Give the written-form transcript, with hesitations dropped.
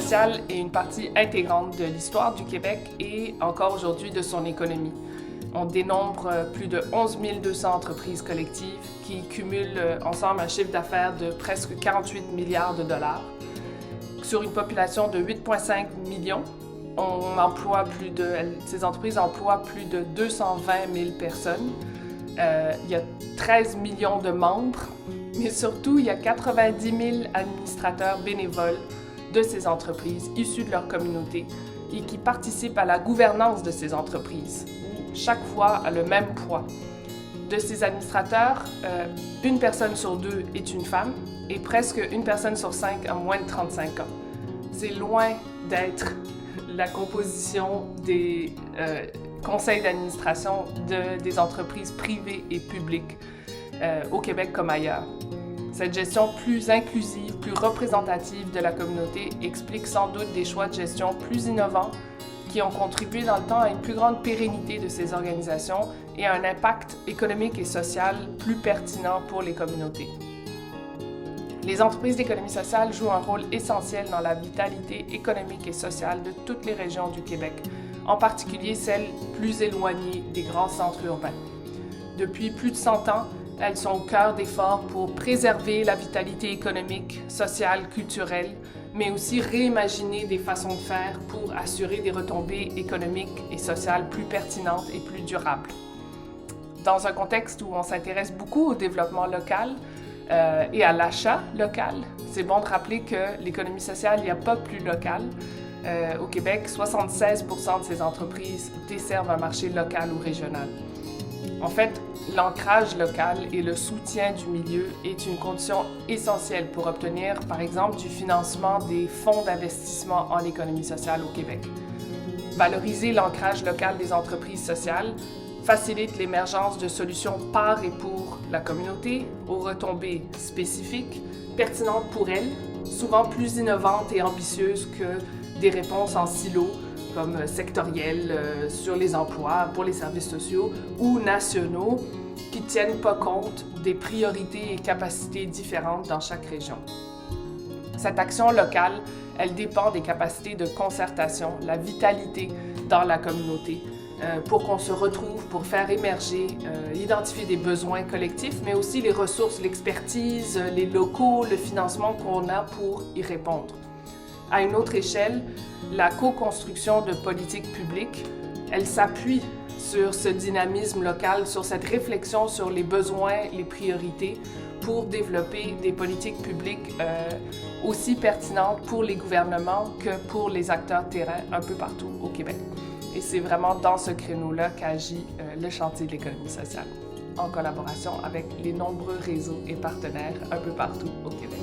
sociale est une partie intégrante de l'histoire du Québec et encore aujourd'hui de son économie. On dénombre plus de 11 200 entreprises collectives qui cumulent ensemble un chiffre d'affaires de presque 48 milliards de dollars. Sur une population de 8,5 millions, ces entreprises emploient plus de 220 000 personnes. Il y a 13 millions de membres, mais surtout, il y a 90 000 administrateurs bénévoles de ces entreprises issus de leur communauté et qui participent à la gouvernance de ces entreprises, où chaque voix a le même poids. De ces administrateurs, une personne sur deux est une femme et presque une personne sur 5 a moins de 35 ans. C'est loin d'être la composition des conseils d'administration des entreprises privées et publiques au Québec comme ailleurs. Cette gestion plus inclusive, plus représentative de la communauté explique sans doute des choix de gestion plus innovants qui ont contribué dans le temps à une plus grande pérennité de ces organisations et à un impact économique et social plus pertinent pour les communautés. Les entreprises d'économie sociale jouent un rôle essentiel dans la vitalité économique et sociale de toutes les régions du Québec, en particulier celles plus éloignées des grands centres urbains. Depuis plus de 100 ans, elles sont au cœur d'efforts pour préserver la vitalité économique, sociale, culturelle, mais aussi réimaginer des façons de faire pour assurer des retombées économiques et sociales plus pertinentes et plus durables. Dans un contexte où on s'intéresse beaucoup au développement local et à l'achat local, c'est bon de rappeler que l'économie sociale, il n'y a pas plus local. Au Québec, 76 % de ces entreprises desservent un marché local ou régional. En fait, l'ancrage local et le soutien du milieu est une condition essentielle pour obtenir, par exemple, du financement des fonds d'investissement en économie sociale au Québec. Valoriser l'ancrage local des entreprises sociales facilite l'émergence de solutions par et pour la communauté, aux retombées spécifiques, pertinentes pour elles, souvent plus innovantes et ambitieuses que des réponses en silo, comme sectoriels sur les emplois, pour les services sociaux, ou nationaux, qui ne tiennent pas compte des priorités et capacités différentes dans chaque région. Cette action locale, elle dépend des capacités de concertation, la vitalité dans la communauté, pour qu'on se retrouve, pour faire émerger, identifier des besoins collectifs, mais aussi les ressources, l'expertise, les locaux, le financement qu'on a pour y répondre. À une autre échelle, la co-construction de politiques publiques, elle s'appuie sur ce dynamisme local, sur cette réflexion sur les besoins, les priorités, pour développer des politiques publiques aussi pertinentes pour les gouvernements que pour les acteurs terrain un peu partout au Québec. Et c'est vraiment dans ce créneau-là qu'agit le chantier de l'économie sociale, en collaboration avec les nombreux réseaux et partenaires un peu partout au Québec.